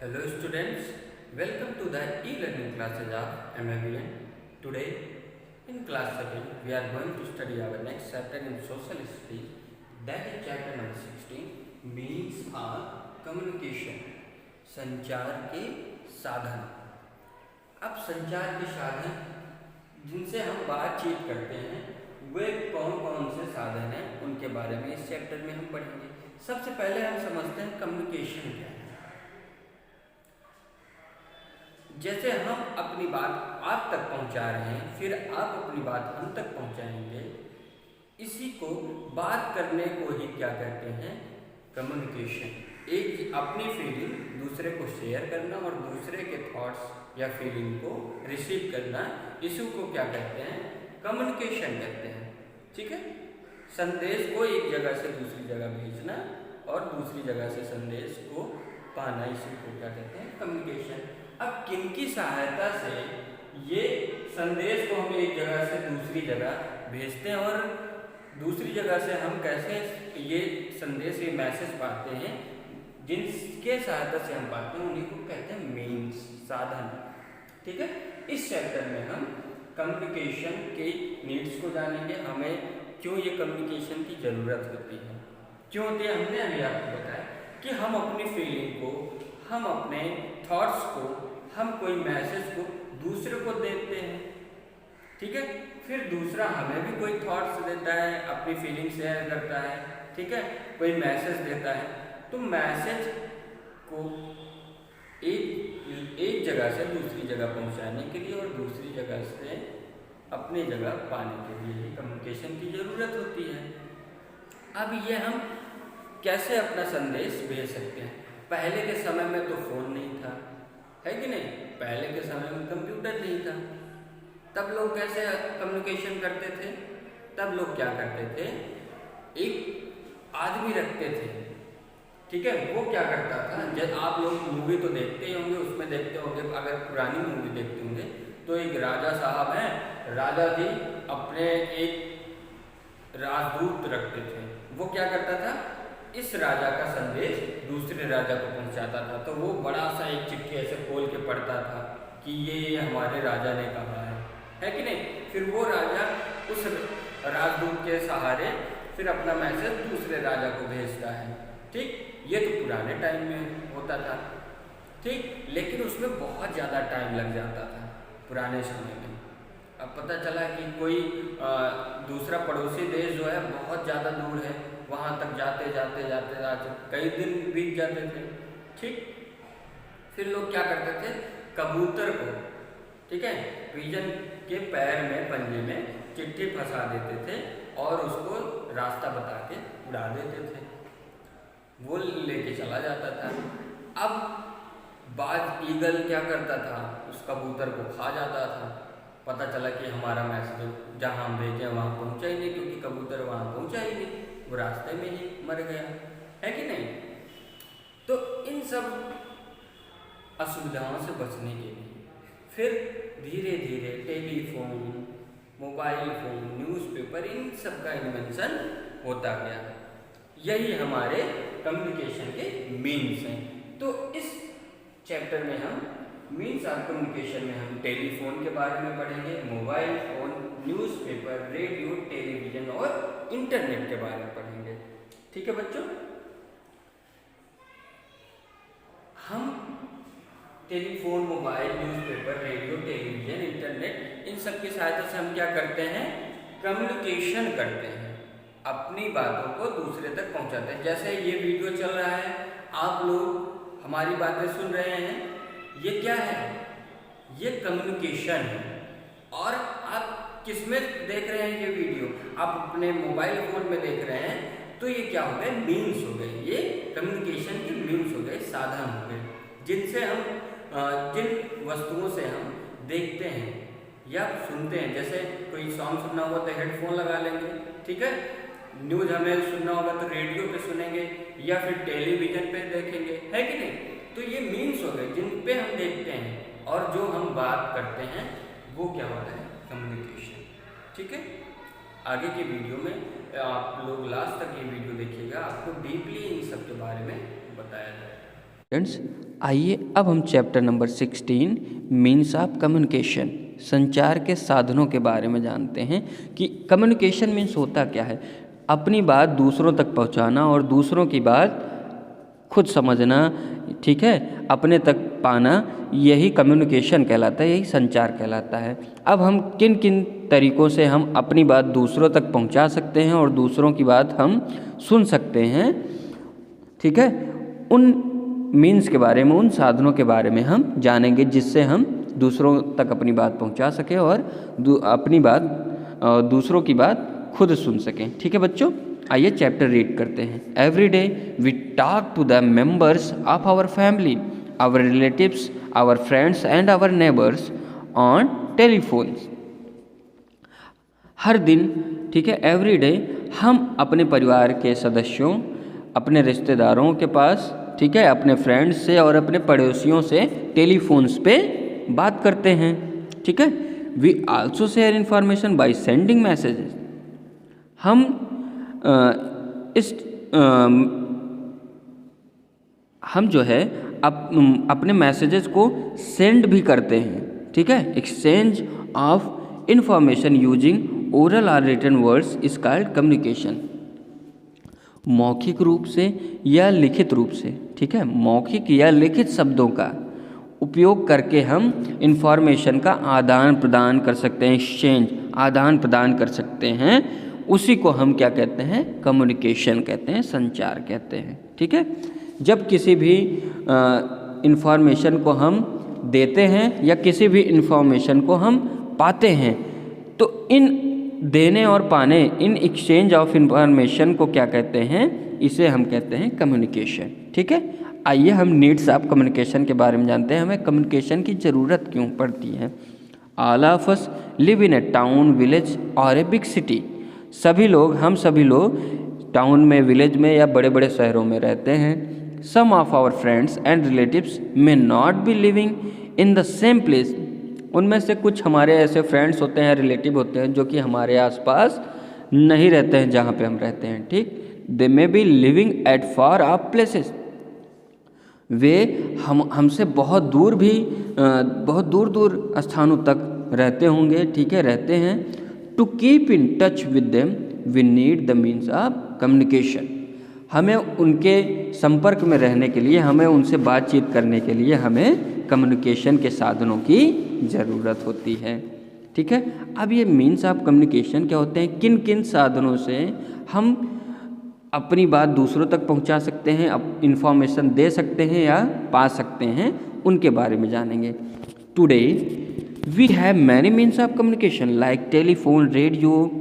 Hello students, welcome to the e-learning classes of MAVN. Today in class 7 we are going to study our next chapter in social history, that is chapter number 16, means of communication, संचार के साधन। अब संचार के साधन जिनसे हम बातचीत करते हैं वे कौन कौन से साधन हैं उनके बारे में इस चैप्टर में हम पढ़ेंगे। सबसे पहले हम समझते हैं कम्युनिकेशन क्या है। जैसे हम अपनी बात आप तक पहुंचा रहे हैं, फिर आप अपनी बात हम तक पहुंचाएंगे, इसी को बात करने को ही क्या कहते हैं, कम्युनिकेशन। एक अपनी फीलिंग दूसरे को शेयर करना और दूसरे के थॉट्स या फीलिंग को रिसीव करना, इसी को क्या कहते हैं, कम्युनिकेशन कहते हैं। ठीक है, संदेश को एक जगह से दूसरी जगह भेजना और दूसरी जगह से संदेश को पाना, इसी को क्या कहते हैं, कम्युनिकेशन। अब किनकी सहायता से ये संदेश को हम एक जगह से दूसरी जगह भेजते हैं और दूसरी जगह से हम कैसे ये संदेश, ये मैसेज पाते हैं, जिनके सहायता से हम पाते हैं उन्हीं को कहते हैं मीन्स, साधन। ठीक है, इस चैप्टर में हम कम्युनिकेशन के नीड्स को जानेंगे, हमें क्यों ये कम्युनिकेशन की ज़रूरत होती है, क्यों होती है। हमने अभी आपको बताया कि हम अपनी फीलिंग को, हम अपने थॉट्स को, हम कोई मैसेज को दूसरे को देते हैं। ठीक है, फिर दूसरा हमें भी कोई थॉट्स देता है, अपनी फीलिंग शेयर करता है। ठीक है, कोई मैसेज देता है, तो मैसेज को एक जगह से दूसरी जगह पहुंचाने के लिए और दूसरी जगह से अपनी जगह पाने के लिए ही कम्युनिकेशन की ज़रूरत होती है। अब ये हम कैसे अपना संदेश भेज सकते हैं। पहले के समय में तो फ़ोन नहीं था, है कि नहीं, पहले के समय में कंप्यूटर नहीं था, तब लोग कैसे कम्युनिकेशन करते थे। तब लोग क्या करते थे, एक आदमी रखते थे। ठीक है, वो क्या करता था, जब आप लोग मूवी तो देखते ही होंगे, उसमें देखते होंगे, अगर पुरानी मूवी देखते होंगे तो एक राजा साहब हैं, राजा जी अपने एक राजदूत रखते थे। वो क्या करता था, इस राजा का संदेश दूसरे राजा को पहुंचाता था। तो वो बड़ा सा एक चिट्ठी ऐसे खोल के पढ़ता था कि ये हमारे राजा ने कहा है कि नहीं। फिर वो राजा उस राजदूत के सहारे फिर अपना मैसेज दूसरे राजा को भेजता है। ठीक, ये तो पुराने टाइम में होता था। ठीक, लेकिन उसमें बहुत ज़्यादा टाइम लग जाता था पुराने समय में। अब पता चला कि कोई दूसरा पड़ोसी देश जो है बहुत ज़्यादा दूर है, वहाँ तक जाते जाते जाते जाते कई दिन बीत जाते थे। ठीक, फिर लोग क्या करते थे, कबूतर को, ठीक है, पिजन के पैर में, पंजे में चिट्ठी फंसा देते थे और उसको रास्ता बता के उड़ा देते थे। वो लेके चला जाता था। अब बाज ईगल क्या करता था, उस कबूतर को खा जाता था। पता चला कि हमारा मैसेज जहाँ हम भेजे वहाँ पहुँचा ही नहीं, क्योंकि कबूतर वहाँ पहुँचा ही नहीं, वो रास्ते में ही मर गया, है कि नहीं। तो इन सब असुविधाओं से बचने के लिए फिर धीरे धीरे टेलीफोन, मोबाइल फोन, न्यूज़पेपर, इन सब का इन्वेंशन होता गया। यही हमारे कम्युनिकेशन के मीन्स हैं। तो इस चैप्टर में हम मीन्स ऑफ कम्युनिकेशन में हम टेलीफोन के बारे में पढ़ेंगे, mobile phone, newspaper, radio, television और इंटरनेट के बारे में पढ़ेंगे। ठीक है बच्चों, हम telephone, mobile, newspaper, radio, television, internet, इन सब की सहायता से हम क्या करते हैं, कम्युनिकेशन करते हैं, अपनी बातों को दूसरे तक पहुंचाते हैं। जैसे ये वीडियो चल रहा है, आप लोग हमारी बातें सुन रहे हैं, ये क्या है, ये कम्युनिकेशन है। और आप किस में देख रहे हैं ये वीडियो, आप अपने मोबाइल फोन में देख रहे हैं, तो ये क्या हो गए, मीन्स हो गए, ये कम्युनिकेशन के मीन्स हो गए, साधन हो गए, जिनसे हम जिन वस्तुओं से हम देखते हैं या सुनते हैं। जैसे कोई सॉन्ग सुनना होगा तो हेडफोन लगा लेंगे, ठीक है, न्यूज़ हमें सुनना होगा तो रेडियो पे सुनेंगे या फिर टेलीविज़न पे देखेंगे, है कि नहीं। तो ये मीन्स हो गए जिन पे हम देखते हैं, और जो हम बात करते हैं वो क्या होता है, कम्युनिकेशन। ठीक है, आगे की वीडियो में आप लोग लास्ट तक ये वीडियो देखिएगा, आपको डीपली इन सब के बारे में बताया जाएगा। फ्रेंड्स, आइए अब हम chapter number 16 means of communication, संचार के साधनों के बारे में जानते हैं कि कम्युनिकेशन मीन्स होता क्या है। अपनी बात दूसरों तक पहुंचाना और दूसरों की बात खुद समझना, ठीक है, अपने तक पाना, यही कम्युनिकेशन कहलाता है, यही संचार कहलाता है। अब हम किन किन तरीक़ों से हम अपनी बात दूसरों तक पहुंचा सकते हैं और दूसरों की बात हम सुन सकते हैं, ठीक है, उन मीन्स के बारे में, उन साधनों के बारे में हम जानेंगे जिससे हम दूसरों तक अपनी बात पहुंचा सकें और अपनी बात दूसरों की बात खुद सुन सकें। ठीक है बच्चों, आइए चैप्टर रीड करते हैं। Every day we talk to the members of our family, our relatives, our friends and our neighbours on telephones. हर दिन, ठीक है, एवरी डे हम अपने परिवार के सदस्यों, अपने रिश्तेदारों के पास, ठीक है, अपने फ्रेंड्स से और अपने पड़ोसियों से टेलीफोन्स पे बात करते हैं। ठीक है, we also share information by sending messages. हम जो है अपने मैसेजेस को सेंड भी करते हैं। ठीक है, exchange of information using oral और written words is called communication. मौखिक रूप से या लिखित रूप से, ठीक है, मौखिक या लिखित शब्दों का उपयोग करके हम इंफॉर्मेशन का आदान प्रदान कर सकते हैं, एक्सचेंज, आदान प्रदान कर सकते हैं। उसी को हम क्या कहते हैं? कम्युनिकेशन कहते हैं, संचार कहते हैं। ठीक है, जब किसी भी इंफॉर्मेशन को हम देते हैं या किसी भी इंफॉर्मेशन को हम पाते हैं, तो इन देने और पाने, इन एक्सचेंज ऑफ इंफॉर्मेशन को क्या कहते हैं? इसे हम कहते हैं कम्युनिकेशन। ठीक है, आइए हम नीड्स ऑफ कम्युनिकेशन के बारे में जानते हैं। हमें कम्युनिकेशन की ज़रूरत क्यों पड़ती है? All of us live in A town, village और ए बिग सिटी। हम सभी लोग टाउन में, विलेज में या बड़े बड़े शहरों में रहते हैं। Some of our friends and relatives may not be living in the same place. उनमें से कुछ हमारे ऐसे फ्रेंड्स होते हैं, रिलेटिव होते हैं जो कि हमारे आसपास नहीं रहते हैं जहाँ पे हम रहते हैं। ठीक, they may be living at far off places. वे हमसे बहुत दूर भी, बहुत दूर दूर स्थानों तक रहते होंगे। ठीक है, रहते हैं। To keep in touch with them we need the means of communication. हमें उनके संपर्क में रहने के लिए, हमें उनसे बातचीत करने के लिए हमें कम्युनिकेशन के साधनों की ज़रूरत होती है। ठीक है, अब ये मीन्स ऑफ कम्युनिकेशन क्या होते हैं? किन किन साधनों से हम अपनी बात दूसरों तक पहुंचा सकते हैं, इंफॉर्मेशन दे सकते हैं या पा सकते हैं, उनके बारे में जानेंगे। Today we have many means of communication like telephone, radio,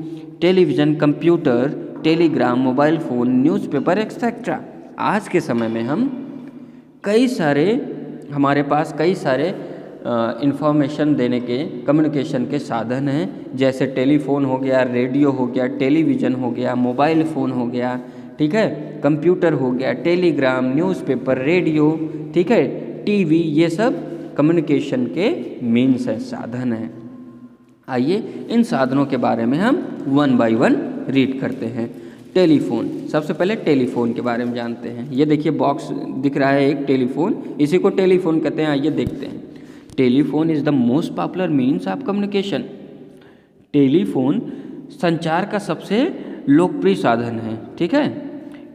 television, computer, telegram, mobile phone, newspaper etcetera. आज के समय में हमारे पास कई सारे इंफॉर्मेशन देने के, कम्युनिकेशन के साधन हैं। जैसे टेलीफोन हो गया, रेडियो हो गया, टेलीविज़न हो गया, मोबाइल फ़ोन हो गया, ठीक है, कंप्यूटर हो गया, टेलीग्राम, न्यूज़पेपर, रेडियो, ठीक है, टीवी, ये सब कम्युनिकेशन के मीन्स हैं, साधन हैं। आइए इन साधनों के बारे में हम वन बाय वन रीड करते हैं। टेलीफोन, सबसे पहले टेलीफोन के बारे में जानते हैं। ये देखिए बॉक्स दिख रहा है, एक टेलीफोन, इसी को टेलीफोन कहते हैं। आइए देखते हैं। Telephone is the most popular means of communication. Telephone संचार का सबसे लोकप्रिय साधन है। ठीक है,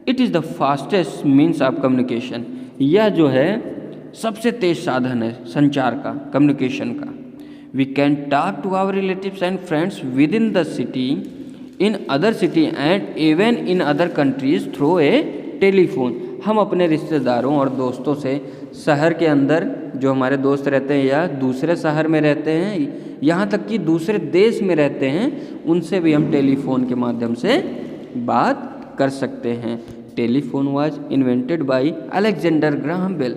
it is the fastest means of communication. यह जो है सबसे तेज साधन है संचार का, कम्युनिकेशन का। We can talk to our relatives and friends within the city, in other city and even in other countries through a telephone. हम अपने रिश्तेदारों और दोस्तों से शहर के अंदर जो हमारे दोस्त रहते हैं या दूसरे शहर में रहते हैं, यहाँ तक कि दूसरे देश में रहते हैं, उनसे भी हम टेलीफोन के माध्यम से बात कर सकते हैं। Telephone was invented by Alexander Graham Bell.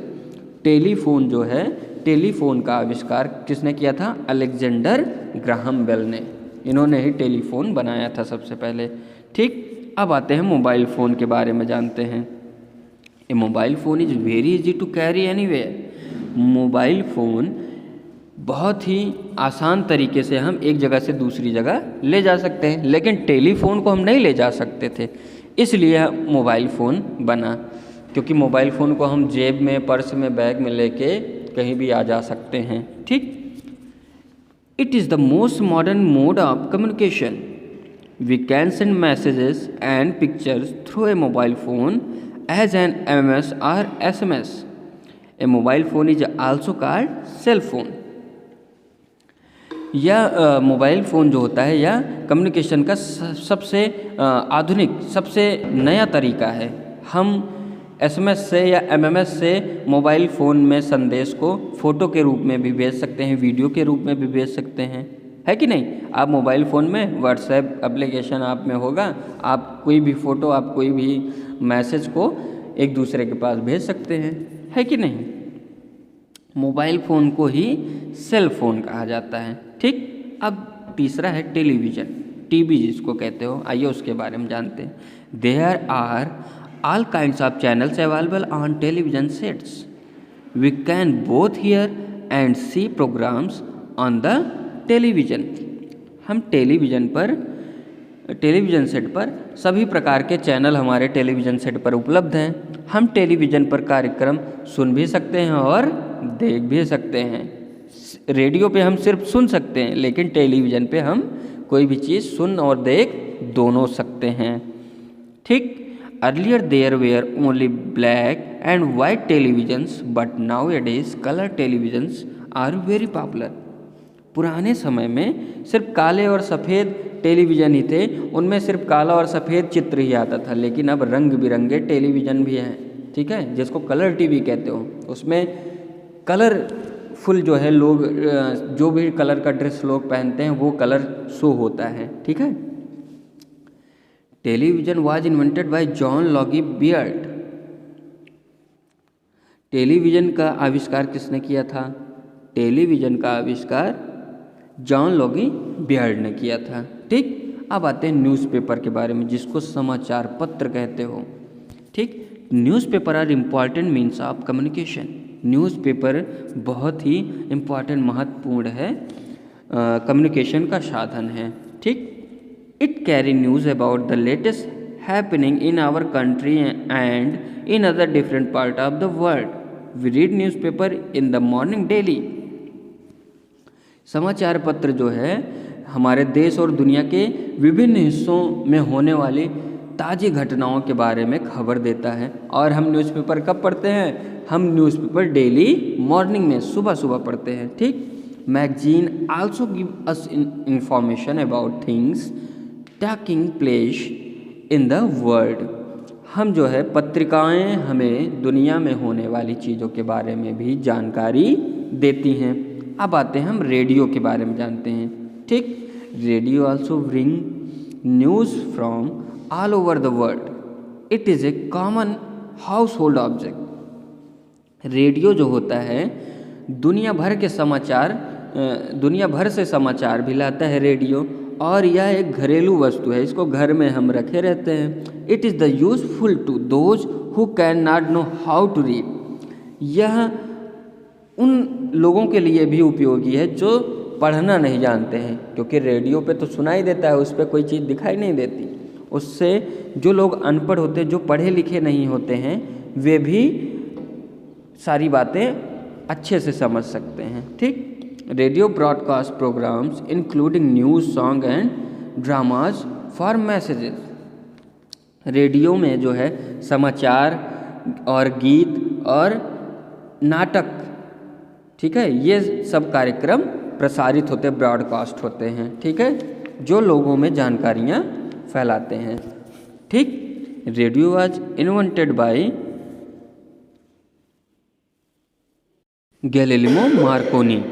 Telephone जो है, टेलीफोन का आविष्कार किसने किया था? अलेक्जेंडर ग्राहम बेल ने। इन्होंने ही टेलीफोन बनाया था सबसे पहले। ठीक, अब आते हैं मोबाइल फ़ोन के बारे में जानते हैं। A mobile phone is very easy to carry anywhere. Mobile phone बहुत ही आसान तरीके से हम एक जगह से दूसरी जगह ले जा सकते हैं, लेकिन टेलीफोन को हम नहीं ले जा सकते थे, इसलिए मोबाइल फ़ोन बना। क्योंकि मोबाइल फ़ोन को हम जेब में, पर्स में, बैग में लेके कहीं भी आ जा सकते हैं। ठीक। It is the most modern mode of communication. We can send messages and pictures through a mobile phone as an MMS और SMS। A mobile phone is also called cell phone. यह मोबाइल फ़ोन जो होता है यह communication का सबसे आधुनिक, सबसे नया तरीका है। हम SMS से या MMS से मोबाइल फ़ोन में संदेश को फ़ोटो के रूप में भी भेज सकते हैं, वीडियो के रूप में भी भेज सकते हैं, है कि नहीं। आप मोबाइल फ़ोन में व्हाट्सएप एप्लीकेशन आप में होगा, आप कोई भी फ़ोटो, आप कोई भी मैसेज को एक दूसरे के पास भेज सकते हैं, है कि नहीं। मोबाइल फ़ोन को ही सेल फ़ोन कहा जाता है। ठीक। अब तीसरा है टेलीविज़न, टीवी जिसको कहते हो। आइए उसके बारे में जानते हैं। There are all kinds of channels available on television sets. We can both hear and see programs on the television. हम टेलीविज़न सेट पर सभी प्रकार के चैनल हमारे टेलीविज़न सेट पर उपलब्ध हैं। हम टेलीविज़न पर कार्यक्रम सुन भी सकते हैं और देख भी सकते हैं। रेडियो पे हम सिर्फ सुन सकते हैं, लेकिन टेलीविज़न पे हम कोई भी चीज़ सुन और देख दोनों सकते हैं। ठीक। Earlier there were only black and white televisions, but nowadays color televisions are very popular. पुराने समय में सिर्फ काले और सफ़ेद टेलीविज़न ही थे, उनमें सिर्फ काला और सफ़ेद चित्र ही आता था, लेकिन अब रंग बिरंगे टेलीविज़न भी हैं। ठीक है, जिसको कलर टीवी कहते हो। उसमें कलरफुल जो है, लोग जो भी कलर का ड्रेस लोग पहनते हैं वो कलर शो होता है। ठीक है। Television was invented by John Loggy beard. Television का आविष्कार किसने किया था? टेलीविज़न का आविष्कार जॉन लॉगी बियर्ड ने किया था। ठीक। अब आते हैं न्यूज़पेपर के बारे में, जिसको समाचार पत्र कहते हो। ठीक। Newspaper are important means of communication. Newspaper बहुत ही इम्पॉर्टेंट, महत्वपूर्ण है, कम्युनिकेशन का साधन है। ठीक। It carry news about the latest happening in our country and in other different part of the world. We read newspaper in the morning daily. समाचार पत्र जो है हमारे देश और दुनिया के विभिन्न हिस्सों में होने वाली ताज़ी घटनाओं के बारे में खबर देता है। और हम न्यूज़पेपर कब पढ़ते हैं? हम न्यूज़पेपर डेली मॉर्निंग में सुबह सुबह पढ़ते हैं। ठीक। Magazine also give us information about things taking place in the world. हम जो है पत्रिकाएं हमें दुनिया में होने वाली चीज़ों के बारे में भी जानकारी देती हैं। अब आते हैं हम रेडियो के बारे में जानते हैं। ठीक। Radio also bring news from all over the world. It is a common house hold object. Radio जो होता है दुनिया भर से समाचार भी लाता है रेडियो, और यह एक घरेलू वस्तु है, इसको घर में हम रखे रहते हैं। It is the useful to those who can not know how to read. यह उन लोगों के लिए भी उपयोगी है जो पढ़ना नहीं जानते हैं, क्योंकि रेडियो पे तो सुनाई देता है, उस पर कोई चीज़ दिखाई नहीं देती। उससे जो लोग अनपढ़ होते हैं, जो पढ़े लिखे नहीं होते हैं, वे भी सारी बातें अच्छे से समझ सकते हैं। ठीक। Radio broadcast programmes including news, song and dramas for messages. Radio में जो है समाचार और गीत और नाटक, ठीक है, ये सब कार्यक्रम प्रसारित होते, ब्रॉडकास्ट होते हैं। ठीक है, जो लोगों में जानकारियाँ फैलाते हैं। ठीक। Radio was invented bye Galileo Markovnikov.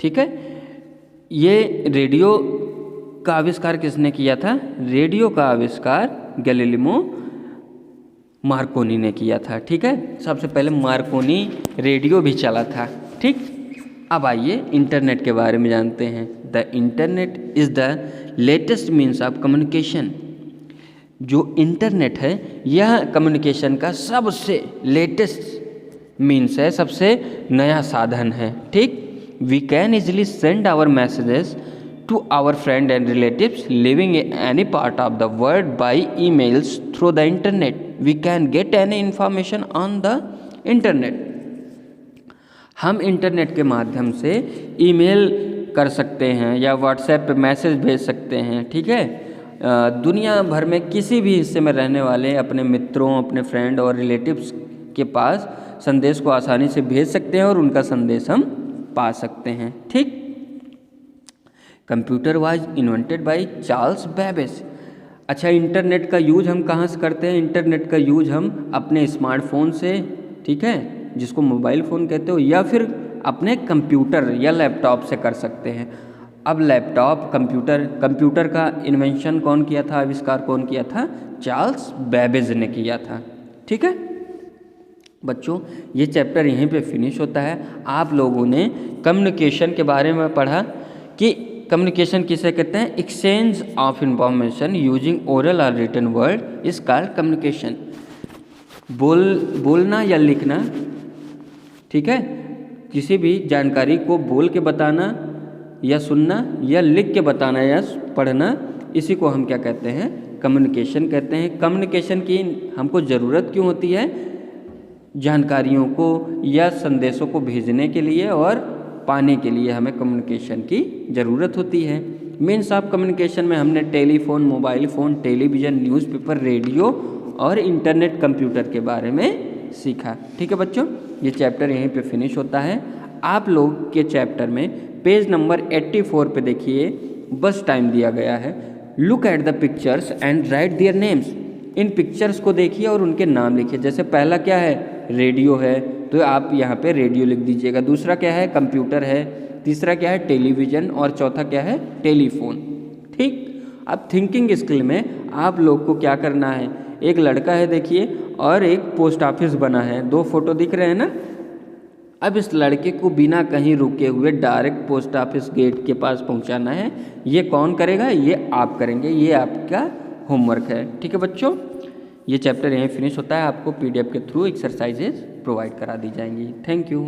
ठीक है, ये रेडियो का आविष्कार किसने किया था? रेडियो का आविष्कार गैलीलियो मार्कोनी ने किया था। ठीक है, सबसे पहले मार्कोनी रेडियो भी चला था। ठीक। अब आइए इंटरनेट के बारे में जानते हैं। The internet is the latest means of communication. जो इंटरनेट है यह कम्युनिकेशन का सबसे लेटेस्ट मीन्स है, सबसे नया साधन है। ठीक। We can easily send our messages to our friends and relatives living in any part of the world by emails through the internet. We can get any information on the internet. हम internet के माध्यम से email कर सकते हैं या WhatsApp पे message भेज सकते हैं, ठीक है। दुनिया भर में किसी भी हिस्से में रहने वाले अपने मित्रों, अपने फ्रेंड और रिलेटिव्स के पास संदेश को आसानी से भेज सकते हैं और उनका संदेश हम पा सकते हैं, ठीक। Computer was invented by Charles Babbage. अच्छा, इंटरनेट का यूज हम कहाँ से करते हैं? इंटरनेट का यूज हम अपने स्मार्टफोन से, ठीक है, जिसको मोबाइल फ़ोन कहते हो, या फिर अपने कंप्यूटर या लैपटॉप से कर सकते हैं। अब लैपटॉप, कंप्यूटर का इन्वेंशन कौन किया था, आविष्कार कौन किया था? चार्ल्स बेबेज ने किया था, ठीक है। बच्चों, ये चैप्टर यहीं पे फिनिश होता है। आप लोगों ने कम्युनिकेशन के बारे में पढ़ा कि कम्युनिकेशन किसे कहते हैं? Exchange of information using oral और written word is called communication. बोलना या लिखना, ठीक है, किसी भी जानकारी को बोल के बताना या सुनना या लिख के बताना या पढ़ना, इसी को हम क्या कहते हैं? कम्युनिकेशन कहते हैं। कम्युनिकेशन की हमको ज़रूरत क्यों होती है? जानकारियों को या संदेशों को भेजने के लिए और पाने के लिए हमें कम्युनिकेशन की ज़रूरत होती है। मीन्स ऑफ कम्युनिकेशन में हमने telephone, mobile phone, television, newspaper, radio और इंटरनेट, कंप्यूटर के बारे में सीखा, ठीक है बच्चों। ये चैप्टर यहीं पे फिनिश होता है। आप लोग के चैप्टर में पेज नंबर 84 पे देखिए, बस टाइम दिया गया है। Look at the pictures and right their names. In pictures को देखिए और उनके नाम लिखिए। जैसे पहला क्या है? रेडियो है, तो आप यहाँ पे रेडियो लिख दीजिएगा। दूसरा क्या है? कंप्यूटर है। तीसरा क्या है? टेलीविज़न। और चौथा क्या है? टेलीफोन, ठीक। अब थिंकिंग स्किल में आप लोग को क्या करना है? एक लड़का है देखिए, और एक पोस्ट ऑफिस बना है, दो फोटो दिख रहे हैं ना। अब इस लड़के को बिना कहीं रुके हुए डायरेक्ट पोस्ट ऑफिस गेट के पास पहुंचाना है। ये कौन करेगा? ये आप करेंगे। ये आपका होमवर्क है, ठीक है बच्चों। ये चैप्टर यहीं फिनिश होता है। आपको PDF के थ्रू एक्सरसाइजेज प्रोवाइड करा दी जाएंगी। Thank you.